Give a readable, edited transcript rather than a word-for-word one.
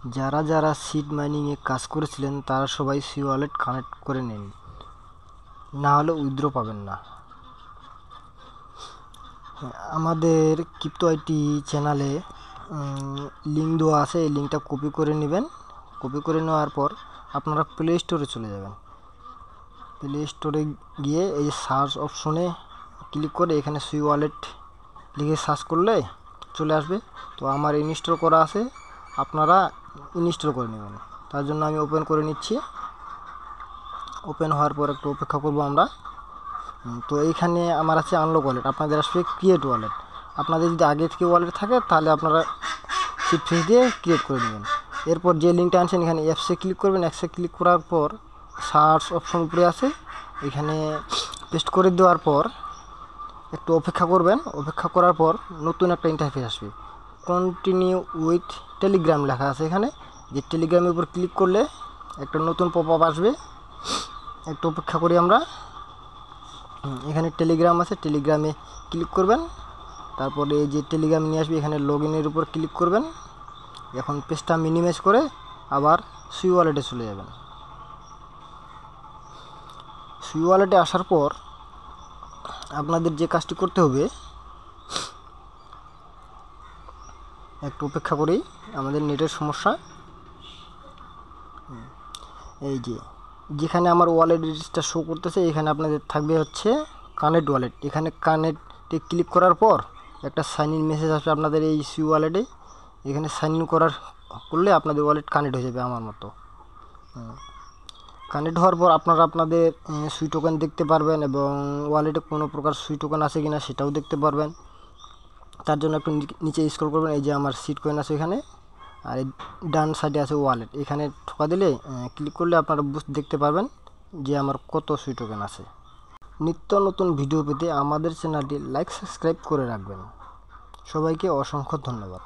যারা যারা সিড মাইনিংয়ে কাজ করেছিলেন তারা সবাই সি ওয়ালেট কানেক্ট করে নিন, না হলে উইথড্র পাবেন না। আমাদের ক্রিপ্টো আইটি চ্যানেলে লিঙ্ক দেওয়া আছে, এই লিঙ্কটা কপি করে নেবেন। কপি করে নেওয়ার পর আপনারা প্লে স্টোরে চলে যাবেন। প্লে স্টোরে গিয়ে এই সার্চ অপশনে ক্লিক করে এখানে সি ওয়ালেট লিখে সার্চ করলে চলে আসবে। তো আমার ইনস্টল করা আছে, আপনারা ইনস্টল করে নেবেন। তার জন্য আমি ওপেন করে নিচ্ছি। ওপেন হওয়ার পর একটু অপেক্ষা করব আমরা। তো এইখানে আমার আছে আনলক ওয়ালেট, আপনাদের আসবে ক্রিয়েট ওয়ালেট। আপনাদের যদি আগে থেকে ওয়ালেট থাকে তাহলে আপনারা সিট ফিস দিয়ে ক্রিয়েট করে নেবেন। এরপর যে লিঙ্কটা আনছেন এখানে অ্যাপসে ক্লিক করবেন। অ্যাপসে ক্লিক করার পর সার্চ অপশন উপরে আছে, এখানে পেস্ট করে দেওয়ার পর একটু অপেক্ষা করবেন। অপেক্ষা করার পর নতুন একটা ইন্টারফেস আসবে, কন্টিনিউ উইথ টেলিগ্রাম লেখা আছে এখানে। যে টেলিগ্রামের উপর ক্লিক করলে একটা নতুন পপ আপ আসবে। একটু অপেক্ষা করি আমরা। এখানে টেলিগ্রাম আছে, টেলিগ্রামে ক্লিক করবেন। তারপরে এই যে টেলিগ্রাম নিয়ে আসবে, এখানে লগ ইনের উপর ক্লিক করবেন। এখন পেজটা মিনিমাইজ করে আবার সি ওয়ালেটে চলে যাবেন। সি ওয়ালেটে আসার পর আপনাদের যে কাজটি করতে হবে, একটু অপেক্ষা করি, আমাদের নেটের সমস্যা। এই যে যেখানে আমার ওয়ালেট রেজিস্টার শো করতেছে এখানে আপনাদের থাকবে হচ্ছে কানেক্ট ওয়ালেট। এখানে কানেক্টে ক্লিক করার পর একটা সাইন ইন মেসেজ আসবে আপনাদের এই সি ওয়ালেটে। এখানে সাইন ইন করলে আপনাদের ওয়ালেট কানেক্ট হয়ে যাবে আমার মতো। কানেক্ট হওয়ার পর আপনারা আপনাদের সুই টোকেন দেখতে পারবেন এবং ওয়ালেটে কোনো প্রকার সুই টোকেন আছে কিনা সেটাও দেখতে পারবেন। তার জন্য একটু নিচে স্ক্রল করবেন। এই যে আমার সিট কয়েন আছে এখানে, আর এই ডান সাইডে আছে ওয়ালেট। এখানে ঠোকা দিলে ক্লিক করলে আপনারা দেখতে পারবেন যে আমার কত সুই টোকেন আছে। নিত্য নতুন ভিডিও পেতে আমাদের চ্যানেলটি লাইক সাবস্ক্রাইব করে রাখবেন। সবাইকে অসংখ্য ধন্যবাদ।